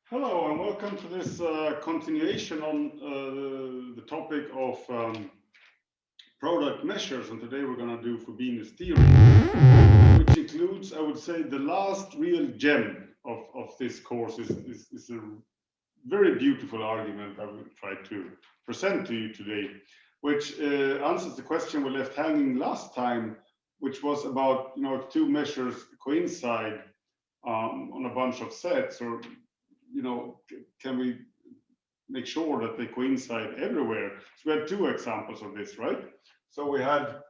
Hello and welcome to this continuation on the topic of product measures, and today we're going to do Fubini's theorem, which includes, I would say, the last real gem of this course is a very beautiful argument I will try to present to you today, which answers the question we left hanging last time, which was about, if two measures coincide on a bunch of sets, or can we make sure that they coincide everywhere? So we had two examples of this, right? So we had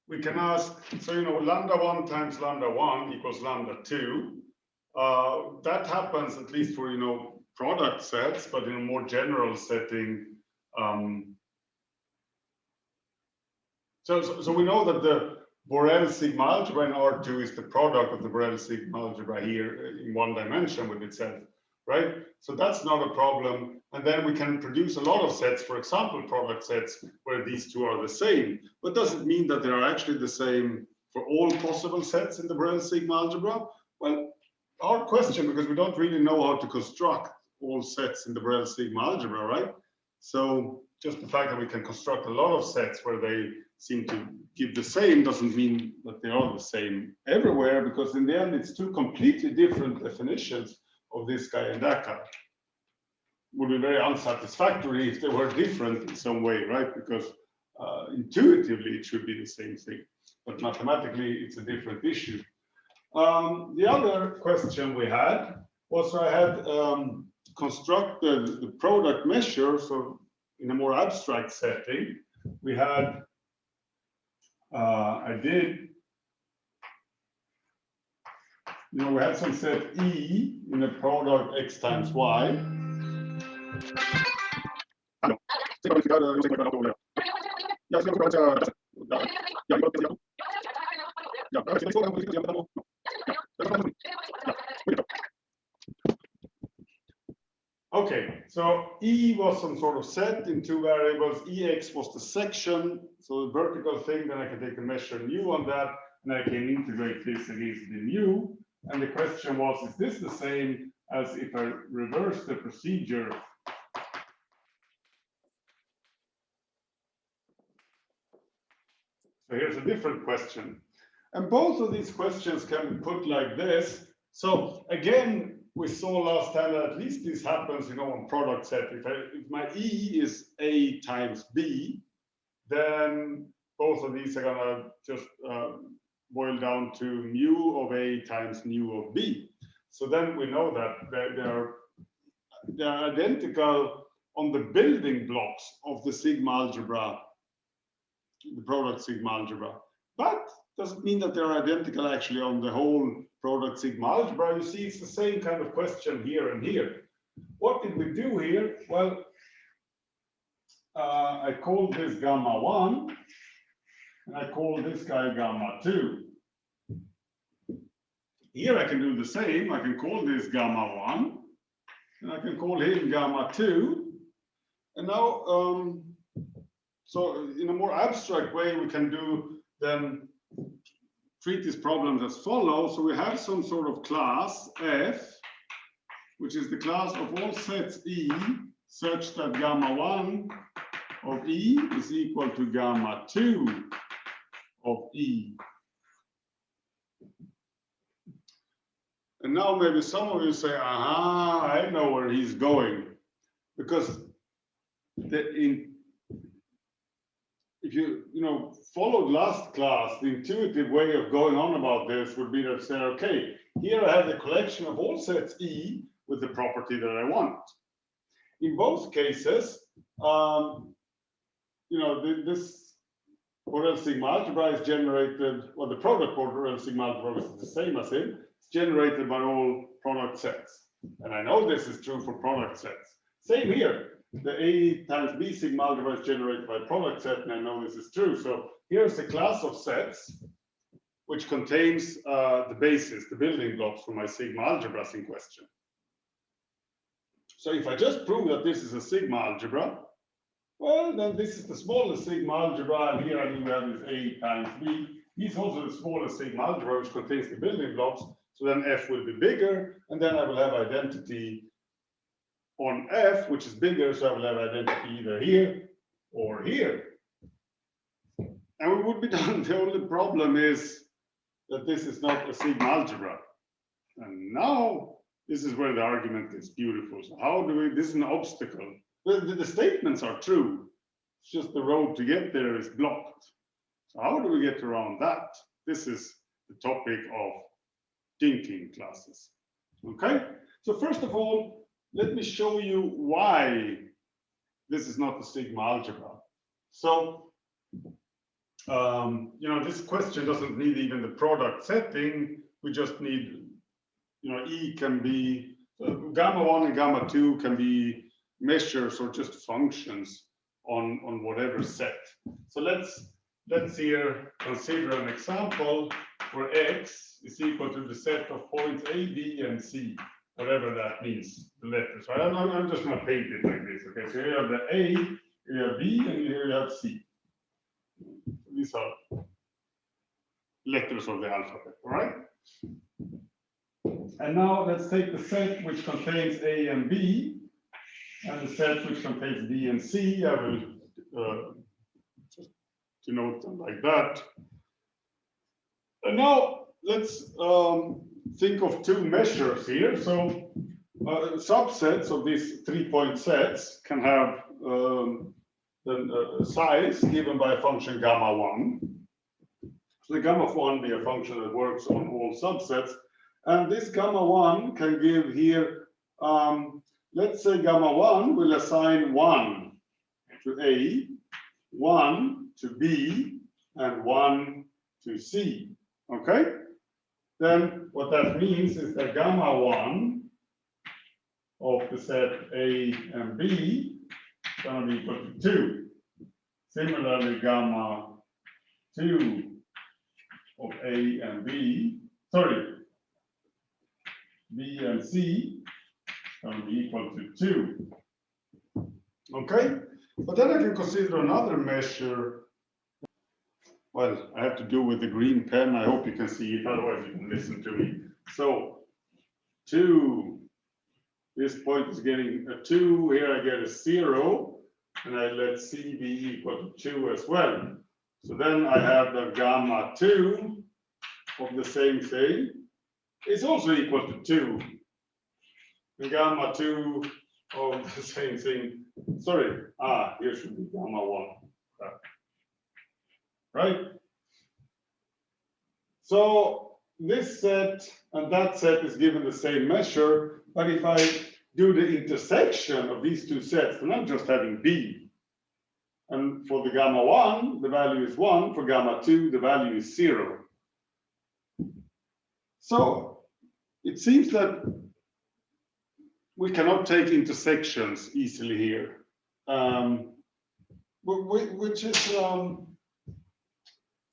we can ask, so lambda 1 times lambda 1 equals lambda 2. That happens at least for product sets, but in a more general setting. So we know that the Borel sigma algebra in R2 is the product of the Borel sigma algebra here in one dimension with itself, right? So that's not a problem. And then we can produce a lot of sets, for example, product sets where these two are the same. But does it mean that they are actually the same for all possible sets in the Borel sigma algebra? Well, hard question, because we don't really know how to construct all sets in the Borel sigma algebra, right? So just the fact that we can construct a lot of sets where they seem to give the same doesn't mean that they are the same everywhere, because in the end it's two completely different definitions of this guy and that guy. Would be very unsatisfactory if they were different in some way, right? Because intuitively it should be the same thing, but mathematically it's a different issue. The other question we had was, I had constructed the product measure, so in a more abstract setting, we had we had some set E in the product X times Y. Okay, so E was some sort of set in two variables. EX was the section, so the vertical thing. Then I can take a measure mu on that, and I can integrate this against the mu. And the question was, is this the same as if I reverse the procedure? So here's a different question. And both of these questions can be put like this. So again, we saw last time that at least this happens, on product set. If my E is A times B, then both of these are gonna just boil down to mu of A times mu of B. So then we know that they're identical on the building blocks of the sigma algebra, the product sigma algebra. But doesn't mean that they're identical actually on the whole product sigma algebra. You see, it's the same kind of question here and here. What did we do here? Well, I called this gamma 1, and I call this guy gamma 2. Here I can do the same. I can call this gamma 1, and I can call him gamma 2. And now, so in a more abstract way, we can treat these problems as follows. So we have some sort of class F, which is the class of all sets E, such that gamma 1 of E is equal to gamma 2 of E. And now maybe some of you say, aha, I know where he's going. Because if you followed last class, the intuitive way of going on about this would be to say, okay, here I have the collection of all sets E with the property that I want. In both cases, this Borel sigma algebra is generated, well, the product Borel sigma algebra is the same as it. It's generated by all product sets. And I know this is true for product sets. Same here. The A times B sigma algebra is generated by product set, and I know this is true. So here's a class of sets which contains the basis, the building blocks for my sigma algebras in question. So if I just prove that this is a sigma algebra, Well, then this is the smallest sigma algebra, and here I mean we have this A times B. He's also the smallest sigma algebra, which contains the building blocks. So then F will be bigger, and then I will have identity on F, which is bigger, so I will have identity either here or here. And we would be done. The only problem is that this is not a sigma algebra. And now this is where the argument is beautiful. So how do we, this is an obstacle. The statements are true. It's just the road to get there is blocked. So how do we get around that? This is the topic of Dynkin classes. Okay, so first of all, let me show you why this is not a sigma algebra. So, this question doesn't need even the product setting. We just need, E can be, gamma 1 and gamma 2 can be measures or just functions on whatever set. So let's here consider an example where X is equal to the set of points A, B, and C, whatever that means, the letters. Right? I'm just going to paint it like this. Okay, so here you have the A, here you have B, and here you have C. These are letters of the alphabet, all right? And now let's take the set which contains A and B, and the set which contains B and C. I will just denote them like that. And now let's think of two measures here. So subsets of these 3-point sets can have the size given by a function gamma 1. So the gamma 1 be a function that works on all subsets. And this gamma 1 can give here, let's say gamma 1 will assign 1 to A, 1 to B, and 1 to C. Okay? Then what that means is that gamma 1 of the set A and B is going to be equal to 2. Similarly, gamma 2 of A and B, B and C is going to be equal to 2. Okay? But then I can consider another measure. Well, I have to do with the green pen. I hope you can see it, otherwise you can listen to me. So 2, this point is getting a 2, here I get a 0, and I let C be equal to 2 as well. So then I have the gamma 2 of the same thing is also equal to 2. The gamma 2 of the same thing, here should be gamma 1. Right? So this set and that set is given the same measure, but if I do the intersection of these two sets, then I'm just having B. And for the gamma 1, the value is 1. For gamma 2, the value is 0. So it seems that we cannot take intersections easily here, which is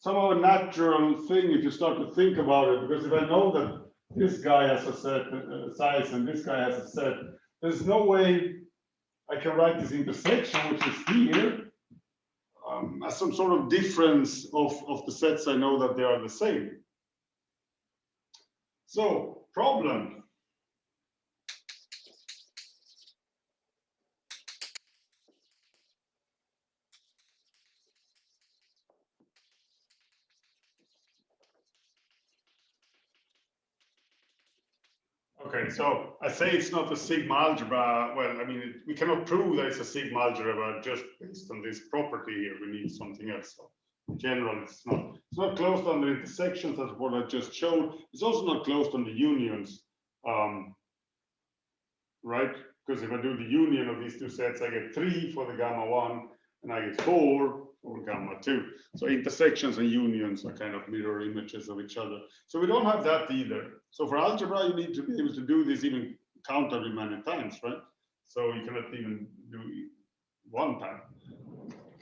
somehow a natural thing if you start to think about it, because if I know that this guy has a set size and this guy has a set, there's no way I can write this intersection, which is here, as some sort of difference of the sets I know that they are the same. So, problem. Okay, so I say it's not a sigma algebra. Well, I mean, we cannot prove that it's a sigma algebra just based on this property here. We need something else. So in general, it's not closed on the intersections. That's what I just showed. It's also not closed on the unions, right? Because if I do the union of these two sets, I get 3 for the gamma 1, and I get 4 for gamma 2. So intersections and unions are kind of mirror images of each other. So we don't have that either. So for algebra, you need to be able to do this even countably many times, right? So you cannot even do it one time.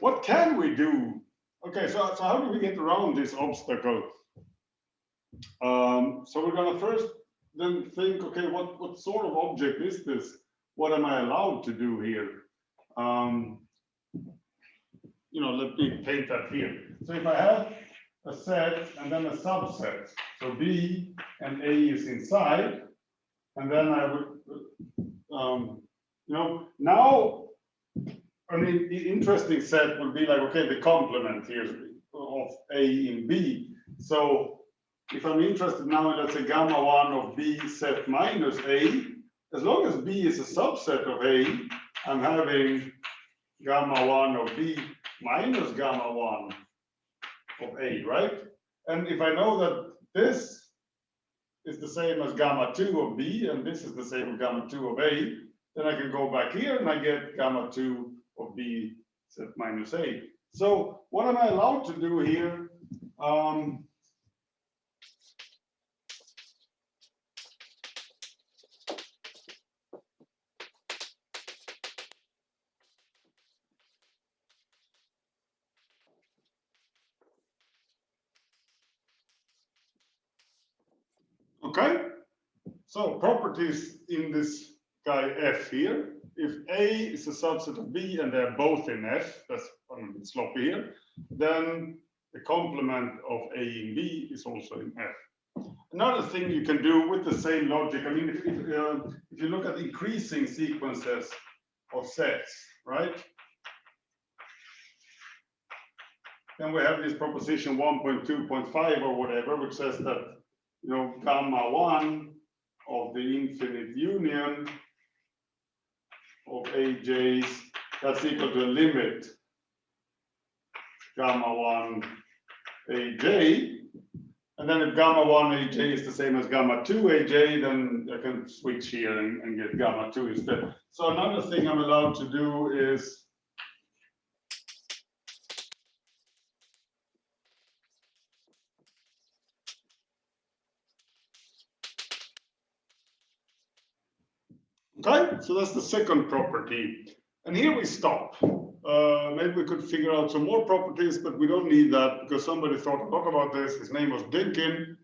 What can we do? Okay, so how do we get around this obstacle? So we're gonna first then think, okay, what sort of object is this? What am I allowed to do here? let me paint that here. So if I have a set and then a subset, so B and A is inside, and then I would, now, the interesting set would be like, okay, the complement here of A in B. So if I'm interested now in, let's say, gamma 1 of B set minus A, as long as B is a subset of A, I'm having gamma 1 of B minus gamma 1 of A, right? And if I know that this is the same as gamma 2 of B, and this is the same as gamma 2 of A, then I can go back here and I get gamma 2 of B set minus A. So what am I allowed to do here? Okay, so properties in this guy F here. If A is a subset of B and they're both in F, that's a bit sloppy here, then the complement of A in B is also in F. Another thing you can do with the same logic, I mean, if you look at increasing sequences of sets, right? Then we have this proposition 1.2.5 or whatever, which says that, gamma 1 of the infinite union of AJs, that's equal to a limit gamma 1 AJ. And then if gamma 1 AJ is the same as gamma 2 AJ, then I can switch here and get gamma 2 instead. So another thing I'm allowed to do is okay, so that's the second property. And here we stop. Maybe we could figure out some more properties, but we don't need that because somebody thought a lot about this. His name was Dynkin,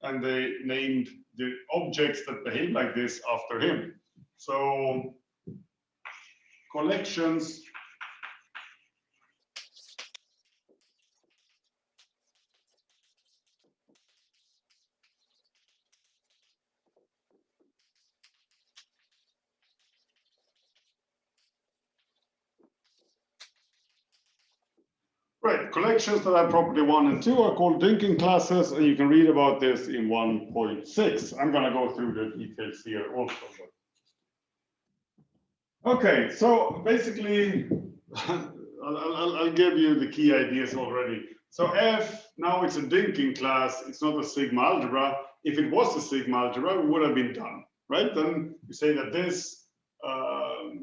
and they named the objects that behave like this after him. So collections right, collections that have property 1 and 2 are called Dynkin classes, and you can read about this in 1.6. I'm going to go through the details here also. Okay, so basically, I'll give you the key ideas already. So F, now it's a Dynkin class, it's not a sigma algebra. If it was a sigma algebra, it would have been done, right? Then you say that this,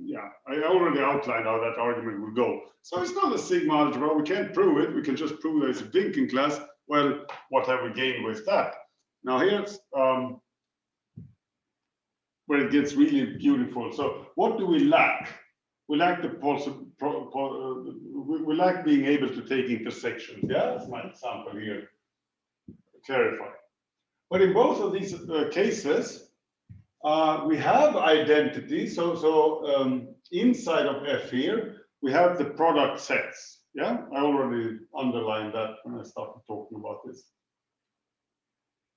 yeah, I already outlined how that argument would go. So it's not a sigma algebra, we can't prove it, we can just prove that it's a Dynkin class. Well, what have we gained with that? Now here's where it gets really beautiful. So what do we lack? We lack the we lack being able to take intersections. Yeah, that's my example here. Clarify. But in both of these cases, we have identity. So inside of F here, we have the product sets. Yeah, I already underlined that when I started talking about this.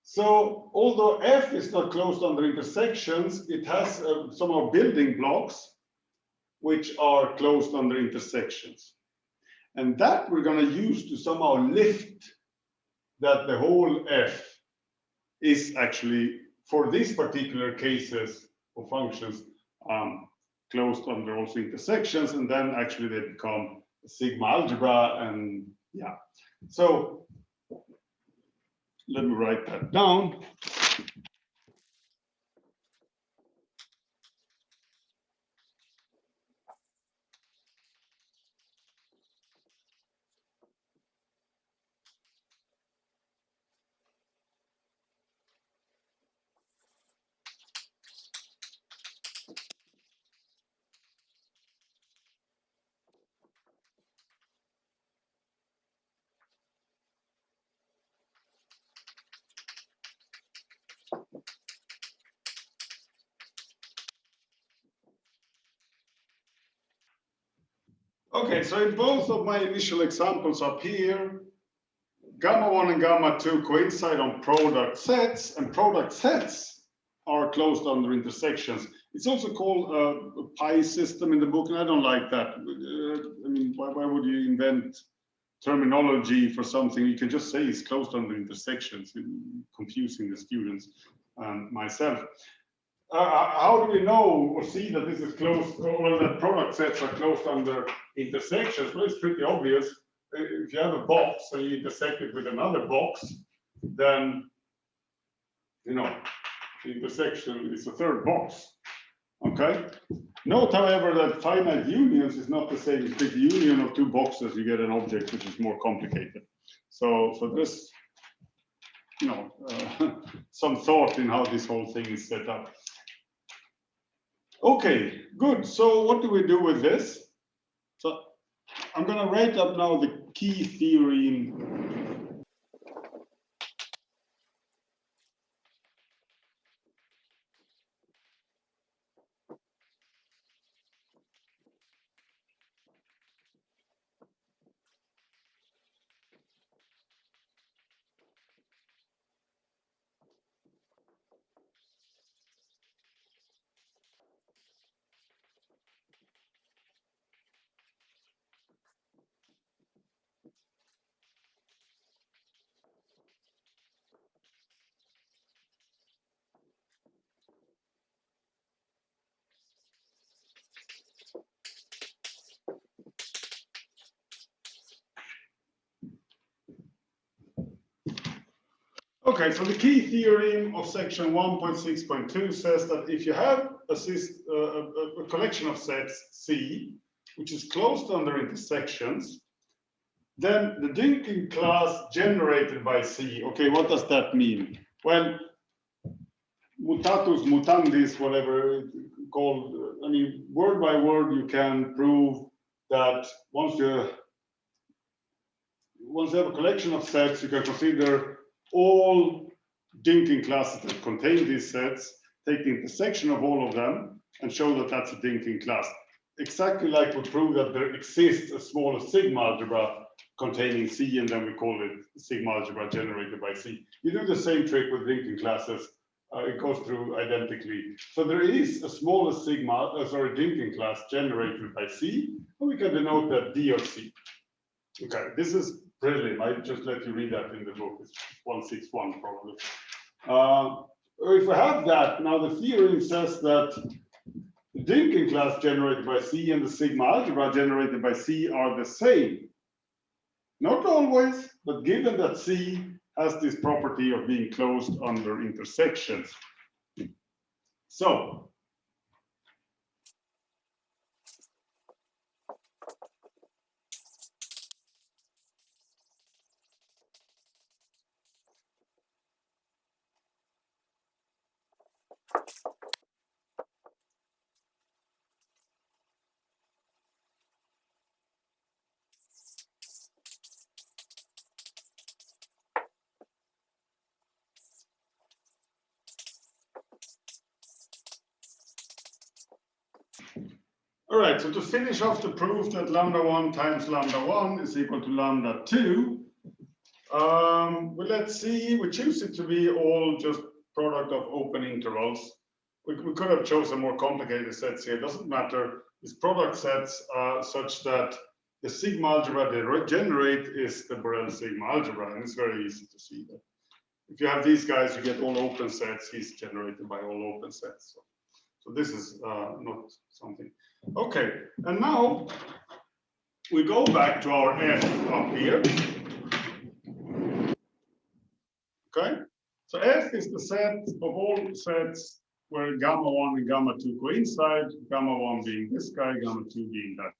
So although F is not closed under intersections, it has some of building blocks which are closed under intersections. And that we're going to use to somehow lift that the whole F is actually, for these particular cases of functions, closed under also intersections, and then actually they become a sigma algebra, and yeah. So let me write that down. Okay, so in both of my initial examples up here, gamma 1 and gamma 2 coincide on product sets, and product sets are closed under intersections. It's also called a pi system in the book, and I don't like that. I mean, why would you invent terminology for something? You can just say it's closed under intersections, confusing the students and myself. How do we know or see that this is closed, or that product sets are closed under intersections? Well, it's pretty obvious. If you have a box and you intersect it with another box, then, you know, the intersection is a third box. Okay. Note, however, that finite unions is not the same as the union of two boxes. You get an object which is more complicated. So there's, you know, some thought in how this whole thing is set up. Okay, good. So what do we do with this? So I'm going to write up now the key theorem. Okay, so the key theorem of section 1.6.2 says that if you have a collection of sets C, which is closed under intersections, then the Dynkin class generated by C, okay, what does that mean? Well, mutatus mutandis, whatever it's called, I mean, word by word, you can prove that once you have a collection of sets, you can consider all Dynkin classes that contain these sets, take the intersection of all of them, and show that that's a Dynkin class. Exactly like we prove that there exists a smaller sigma algebra containing C, and then we call it sigma algebra generated by C. You do the same trick with Dynkin classes. It goes through identically. So there is a smaller Dynkin class generated by C, and we can denote that D of C. Okay, this is prelim. I just let you read that in the book. It's 161 probably. If we have that, now the theorem says that the Dynkin class generated by C and the sigma algebra generated by C are the same. Not always, but given that C has this property of being closed under intersections. So, all right, so to finish off the proof that lambda 1 times lambda 1 is equal to lambda 2, well, let's see, we choose it to be all just product of open intervals. We could have chosen more complicated sets here, it doesn't matter. These product sets are such that the sigma algebra they generate is the Borel sigma algebra, and it's very easy to see that. If you have these guys, you get all open sets, he's generated by all open sets. So this is not something. Okay, and now we go back to our F up here. Okay, so F is the set of all sets where gamma 1 and gamma 2 coincide, gamma 1 being this guy, gamma 2 being that.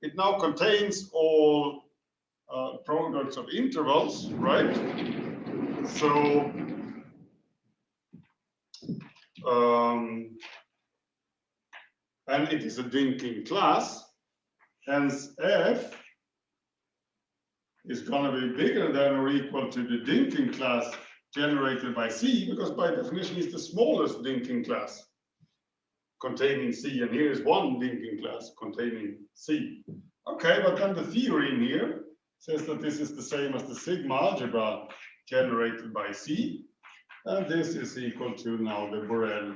It now contains all products of intervals, right? So and it is a Dynkin class, hence F is going to be bigger than or equal to the Dynkin class generated by C, because by definition it's the smallest Dynkin class. containing C, and here is one Dynkin class containing C. Okay, but then the theorem here says that this is the same as the sigma algebra generated by C, and this is equal to now the Borel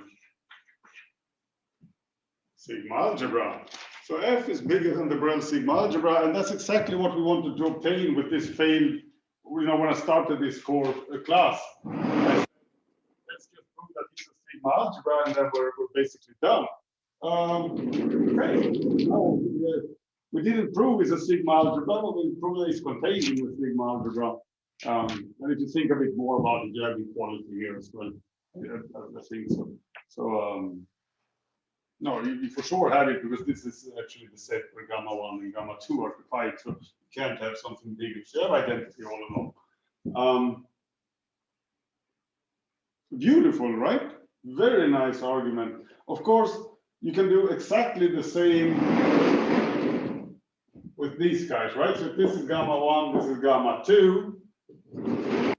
sigma algebra. So F is bigger than the Borel sigma algebra, and that's exactly what we wanted to obtain with this failed. You know, when I started this core class, let's just prove that it's a sigma algebra, and then we're basically done. Okay, no, we didn't prove it's a sigma algebra, but we proved it's contained in the sigma algebra. And if you think a bit more about it, you have equality here as well. I think so. So no, you for sure have it, because this is actually the set where gamma 1 and gamma 2 are defined, so you can't have something bigger. So you have identity all along. Beautiful, right? Very nice argument. Of course, you can do exactly the same with these guys, right? So if this is gamma 1, this is gamma 2. Here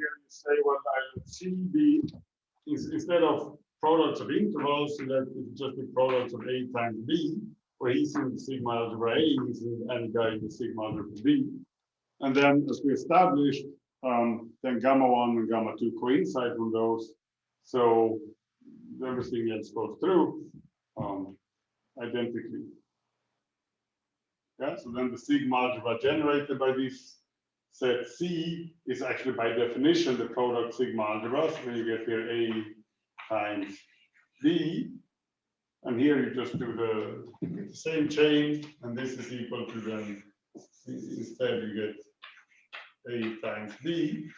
you say, well, I'll see the, instead of products of intervals, so that it's just the products of A times B, where he's in the sigma algebra A, he's in any guy in the sigma algebra B. And then, as we established, then gamma 1 and gamma 2 coincide from those. So everything else goes through identically. Yeah, so then the sigma algebra generated by this set C is actually by definition the product sigma algebra. So then you get here A times B, and here you just do the same chain, and this is equal to then, instead you get A times B.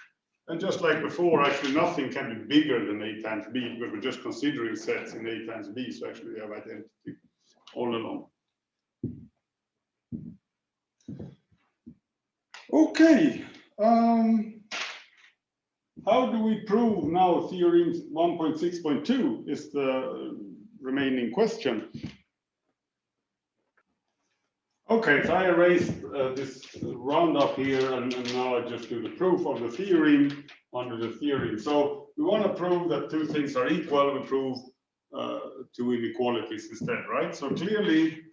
And just like before, actually nothing can be bigger than A times B, because we're just considering sets in A times B, so actually we have identity all along. Okay, how do we prove now theorem 1.6.2 is the remaining question. Okay, so I erased this roundup here, and now I just do the proof of the theorem under the theorem. So we want to prove that two things are equal. We prove two inequalities instead, right? So clearly,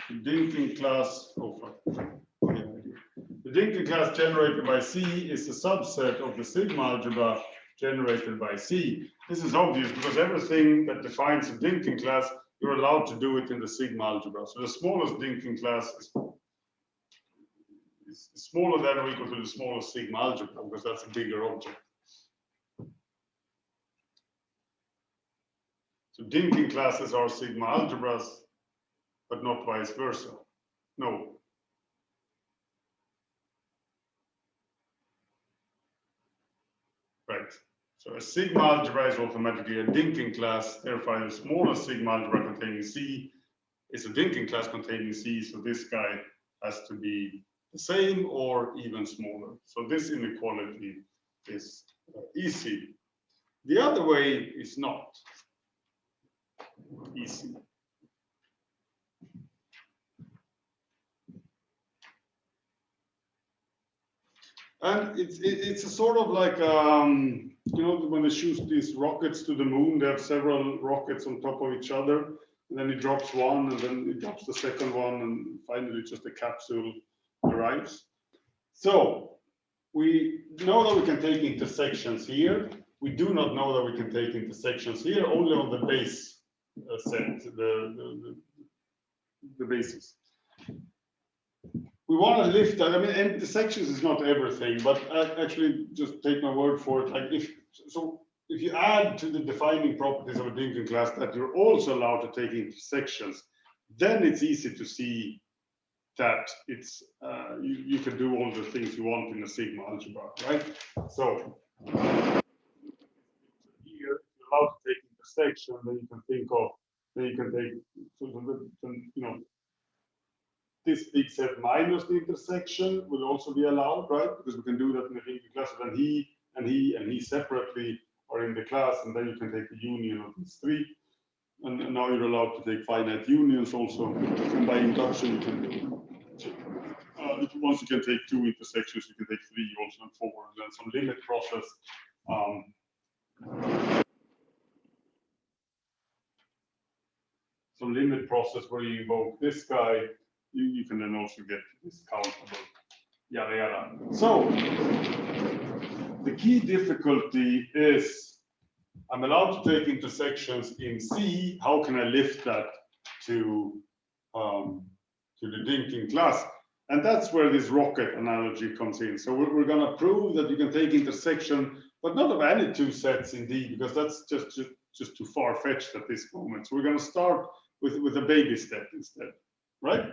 the Dynkin class, the Dynkin class generated by C is a subset of the sigma algebra generated by C. This is obvious because everything that defines a Dynkin class, you're allowed to do it in the sigma algebra. So the smallest Dynkin class is smaller than or equal to the smallest sigma algebra, because that's a bigger object. So Dynkin classes are sigma algebras, but not vice versa. No. Right. So a sigma algebra is automatically a Dynkin class. Therefore, the smallest sigma algebra containing C is a Dynkin class containing C. So this guy has to be the same or even smaller. So this inequality is easy. The other way is not easy. And it's a sort of like, you know, when they shoot these rockets to the moon, they have several rockets on top of each other, and then it drops one, and then it drops the second one, and finally just a capsule arrives. So we know that we can take intersections here. We do not know that we can take intersections here, only on the base set, the basis. We want to lift that. I mean, intersections is not everything, but actually, just take my word for it. Like if you add to the defining properties of a Dynkin class that you're also allowed to take intersections, then it's easy to see that it's you can do all the things you want in a sigma algebra, right? So here, if you're allowed to take intersection, then you can think of, then you can take, you know, this big set minus the intersection will also be allowed, right? Because we can do that in the Dynkin class. Then he and he separately are in the class, and then you can take the union of these three. And now you're allowed to take finite unions also. And by induction, you can once you can take two intersections, you can take three also and four, and then some limit process. some limit process where you invoke this guy, you can then also get this countable, yada yada. So the key difficulty is I'm allowed to take intersections in C. How can I lift that to the Dynkin class? And that's where this rocket analogy comes in. So we're going to prove that you can take intersection, but not of any two sets in D, because that's just too far-fetched at this moment. So we're going to start with a baby step instead, right?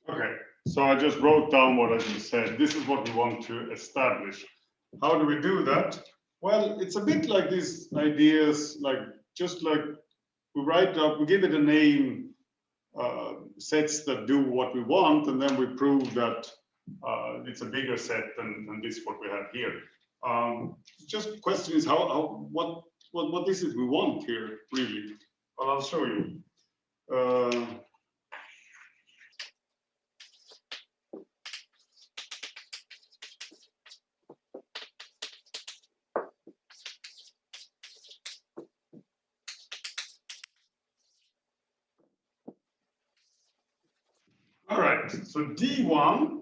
Okay, so I just wrote down what I just said. This is what we want to establish. How do we do that? Well, it's a bit like these ideas, just like we write up, we give it a name, sets that do what we want, and then we prove that it's a bigger set than this what we have here. Just the question is what is it we want here really? Well, I'll show you. All right, so D1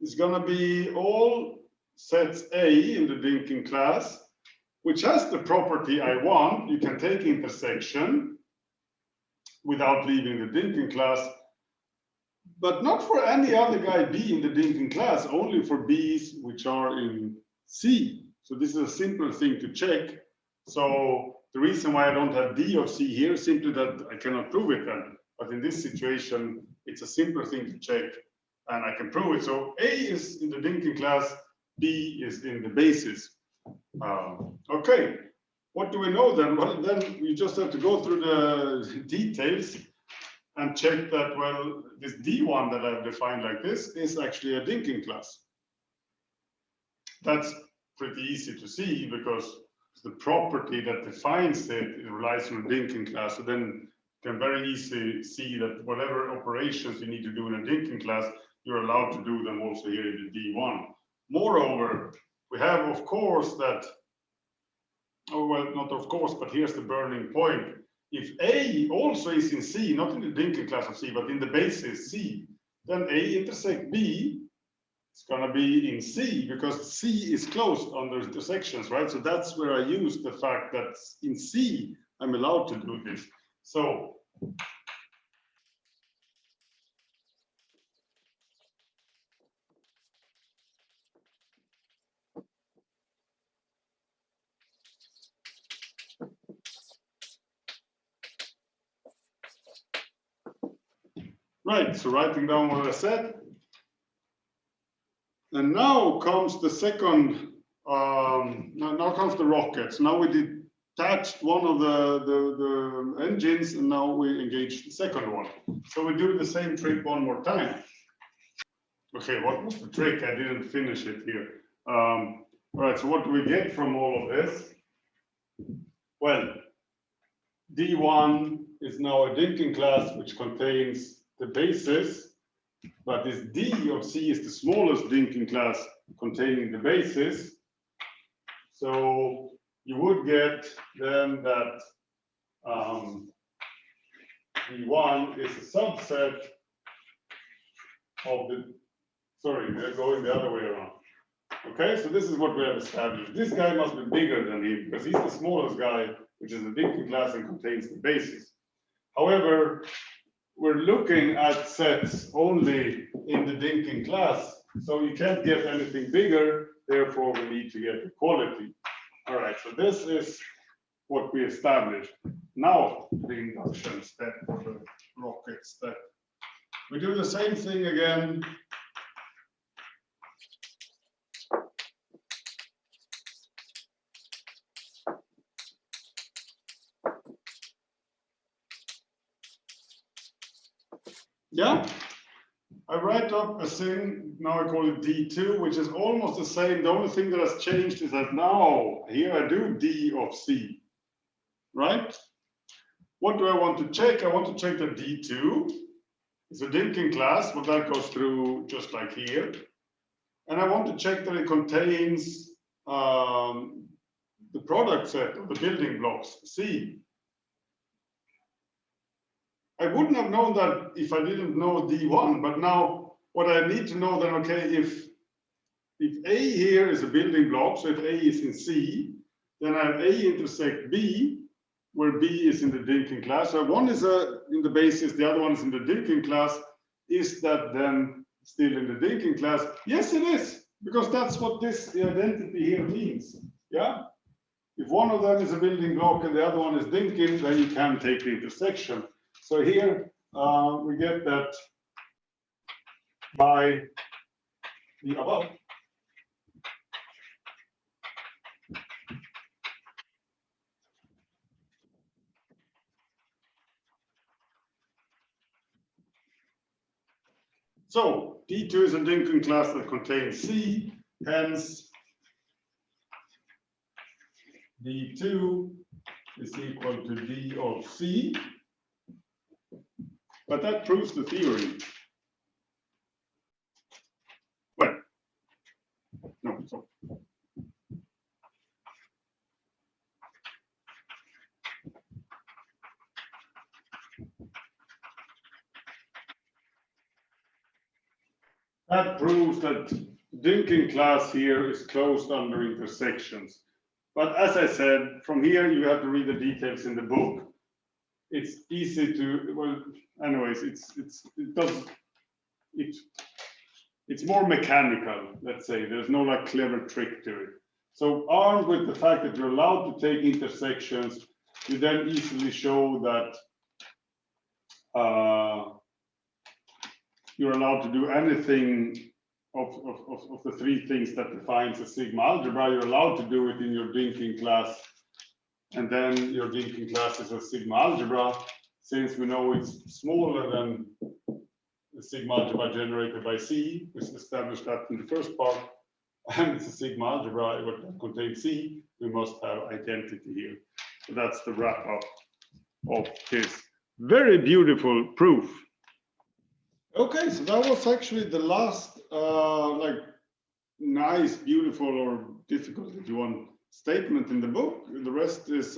is going to be all sets A in the Dynkin class, which has the property I want. You can take intersection without leaving the Dynkin class, but not for any other guy B in the Dynkin class, only for B's which are in C. So this is a simple thing to check. So the reason why I don't have D of C here is simply that I cannot prove it then. But in this situation, it's a simple thing to check, and I can prove it. So A is in the Dynkin class, B is in the basis. Okay, what do we know then? Well, then we just have to go through the details and check that, well, this D1 that I've defined like this is actually a Dynkin class. That's pretty easy to see because the property that defines it relies on a Dynkin class. So then you can very easily see that whatever operations you need to do in a Dynkin class, you're allowed to do them also here in the D1. Moreover, we have, of course, that, oh, well, not of course, but here's the burning point. If A also is in C, not in the Dynkin class of C, but in the basis C, then A intersect B is going to be in C because C is closed under intersections, right? So that's where I use the fact that in C, I'm allowed to do this. So right, so writing down what I said. And now comes the second, now comes the rockets. Now we detached one of the engines, and now we engage the second one. So we do the same trick one more time. Okay, what was the trick? I didn't finish it here. All right, so what do we get from all of this? Well, D1 is now a Dynkin class which contains the basis, but this D of C is the smallest Dynkin class containing the basis. So you would get then that D1 is a subset of the, sorry, they're going the other way around. Okay, so this is what we have established. This guy must be bigger than him because he's the smallest guy, which is the Dynkin class and contains the basis. However, we're looking at sets only in the Dynkin class, so you can't get anything bigger, therefore we need to get equality. All right, so this is what we established. Now, the induction step or the rocket step. We do the same thing again. Yeah, I write up a thing, now I call it D2, which is almost the same. The only thing that has changed is that now here I do D of C, right? What do I want to check? I want to check that D2 is a Dynkin class, but that goes through just like here. And I want to check that it contains the product set of the building blocks, C. I wouldn't have known that if I didn't know D1, but now what I need to know then, okay, if A here is a building block, so if A is in C, then I have A intersect B, where B is in the Dynkin class. So one is in the basis, the other one is in the Dynkin class. Is that then still in the Dynkin class? Yes, it is, because that's what this identity here means. Yeah. If one of them is a building block and the other one is Dynkin, then you can take the intersection. So here we get that by the above. So D2 is a Dynkin class that contains C, hence D2 is equal to D of C. But that proves the theory. Well, no, so. That proves that Dynkin class here is closed under intersections. But as I said, from here you have to read the details in the book. It's easy to, well, anyways, it's more mechanical, let's say. There's no like clever trick to it. So armed with the fact that you're allowed to take intersections, you then easily show that you're allowed to do anything of the three things that defines a sigma algebra. You're allowed to do it in your Dynkin class, and then your Dynkin class is a sigma algebra. Since we know it's smaller than the sigma algebra generated by C, we established that in the first part, and it's a sigma algebra that contains C, we must have identity here. So that's the wrap up of this very beautiful proof. Okay, so that was actually the last like nice, beautiful, or difficult if you want statement in the book. The rest is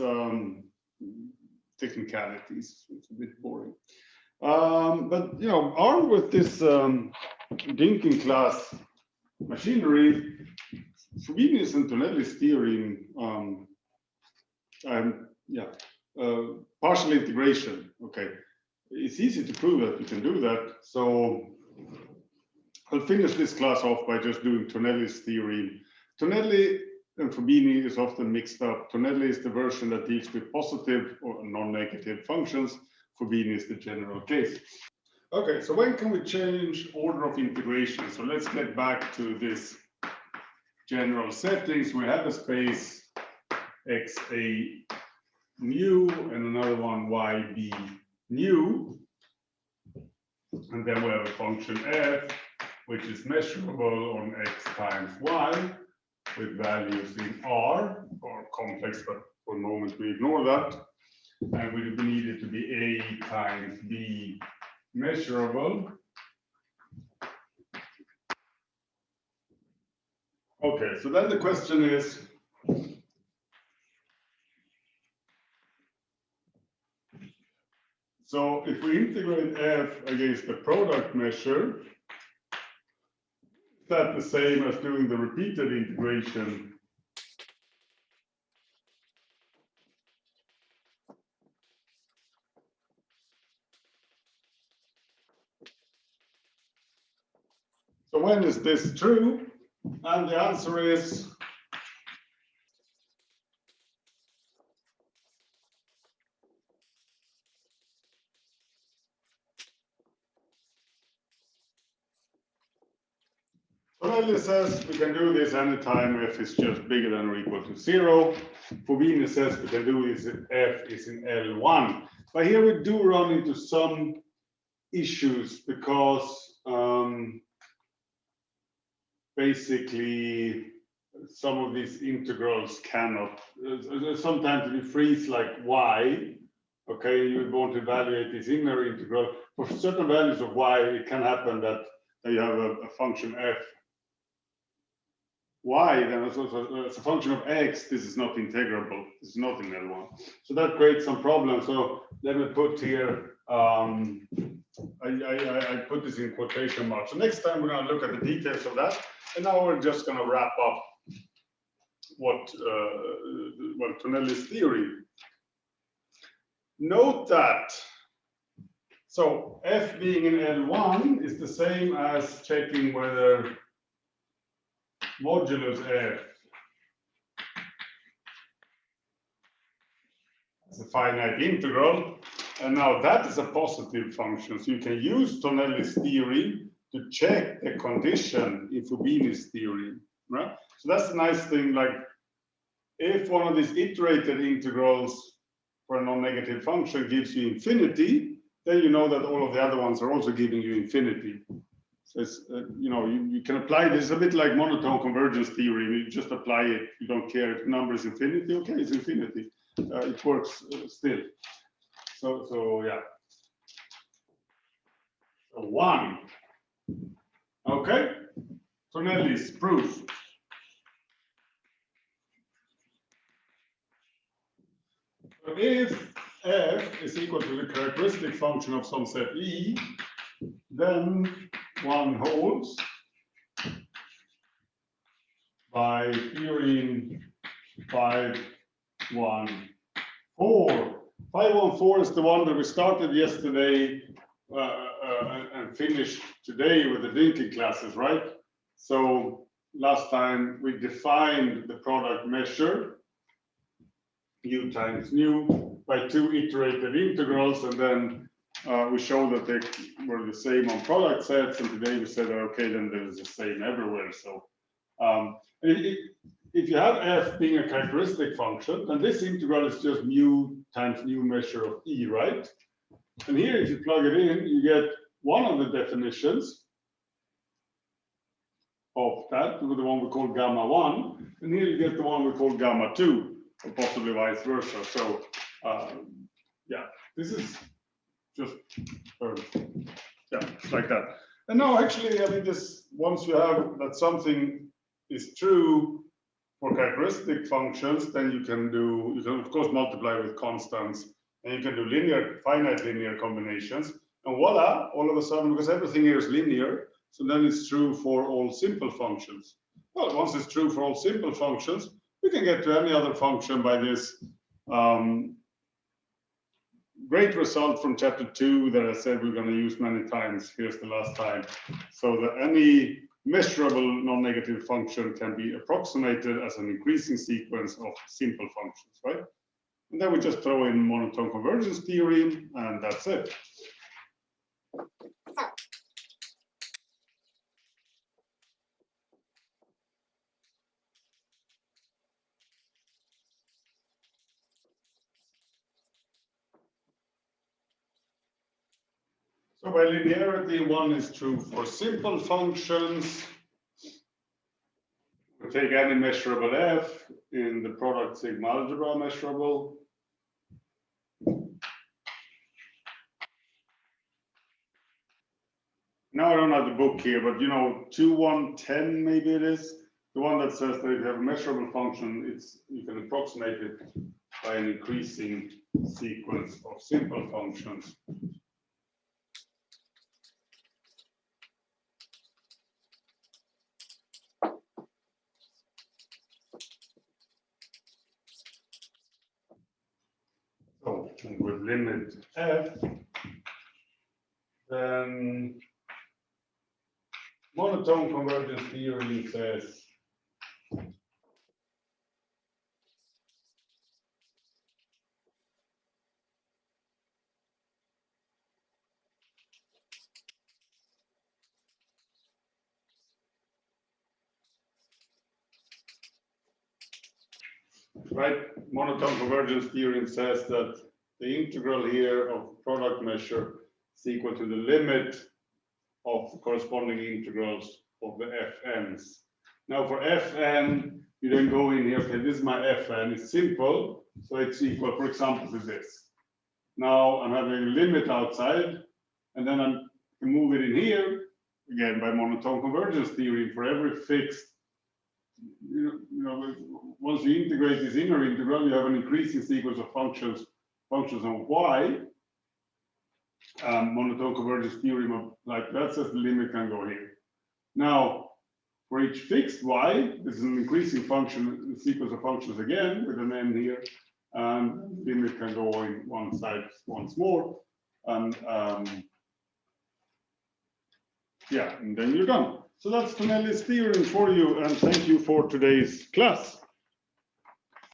technicalities. It's a bit boring. But you know, armed with this Dynkin class machinery, Frobenius and Tonelli's theorem, partial integration. Okay, it's easy to prove that you can do that. So I'll finish this class off by just doing Tonelli's theorem. Tonelli and Frobeni is often mixed up. Tonelli is the version that deals with positive or non-negative functions. Frobeni is the general case. Okay, so when can we change order of integration? So let's get back to this general settings. We have a space xa mu and another one yb nu. And then we have a function f, which is measurable on x times y with values in r, or complex, but for the moment we ignore that. And we need it to be a times b measurable. Okay, so then the question is, so if we integrate f against the product measure, is that the same as doing the repeated integration? So when is this true? And the answer is Tonelli says we can do this anytime f is just bigger than or equal to 0. Frobeni says we can do this if f is in L1. But here we do run into some issues because basically some of these integrals cannot. Sometimes if you freeze like y, okay, you want to evaluate this inner integral. For certain values of y, it can happen that you have a function f y, then as a function of x, this is not integrable. This is not in L1. So that creates some problems. So let me put here, I put this in quotation marks. So next time we're going to look at the details of that. And now we're just going to wrap up what Tonelli's theory. Note that, so f being in L1 is the same as checking whether modulus f is a finite integral. And now that is a positive function. So you can use Tonelli's theory to check the condition in Fubini's theorem, right? So that's the nice thing, like if one of these iterated integrals for a non-negative function gives you infinity, then you know that all of the other ones are also giving you infinity. So it's, you know, you can apply this a bit like monotone convergence theory. You just apply it. You don't care if the number is infinity. Okay, it's infinity. It works still. So yeah. So 1. Okay, Tonelli's proof. So if f is equal to the characteristic function of some set E, then one holds by theorem 514. 514 is the one that we started yesterday and finished today with the Dynkin classes, right? So last time we defined the product measure, u times nu, by 2 iterated integrals, and then we showed that they were the same on product sets, and today we said, okay, then there's the same everywhere. So if you have f being a characteristic function, then this integral is just mu times nu measure of E, right? And here, if you plug it in, you get one of the definitions of that, the one we call gamma 1, and here you get the one we call gamma 2, or possibly vice versa. So yeah, this is just yeah, like that. And now actually, I mean, this, once you have that something is true for characteristic functions, then you can of course multiply with constants, and you can do finite linear combinations, and voila, all of a sudden, because everything here is linear, so then it's true for all simple functions. Well, once it's true for all simple functions, we can get to any other function by this great result from chapter 2 that I said we're going to use many times. Here's the last time. So that any measurable non-negative function can be approximated as an increasing sequence of simple functions, right? And then we just throw in monotone convergence theory, and that's it. So by linearity, one is true for simple functions. We take any measurable f in the product sigma algebra measurable. Now I don't have the book here, but you know, 2110 maybe it is, the one that says that if you have a measurable function, you can approximate it by an increasing sequence of simple functions. So with limit f, then monotone convergence theory says right, monotone convergence theorem says that the integral here of product measure is equal to the limit of the corresponding integrals of the fn's. Now for fn, you then go in here, okay, this is my fn, it's simple, so it's equal, for example, to this. Now I'm having a limit outside, and then I can move it in here, again, by monotone convergence theory, for every fixed, once you integrate this inner integral, you have an increasing sequence of functions on y. Monotone convergence theorem of like that says the limit can go here. Now, for each fixed y, this is an increasing function, sequence of functions again with an n here, and the limit can go in one side once more, and yeah, and then you're done. So that's Tonelli's theorem for you, and thank you for today's class.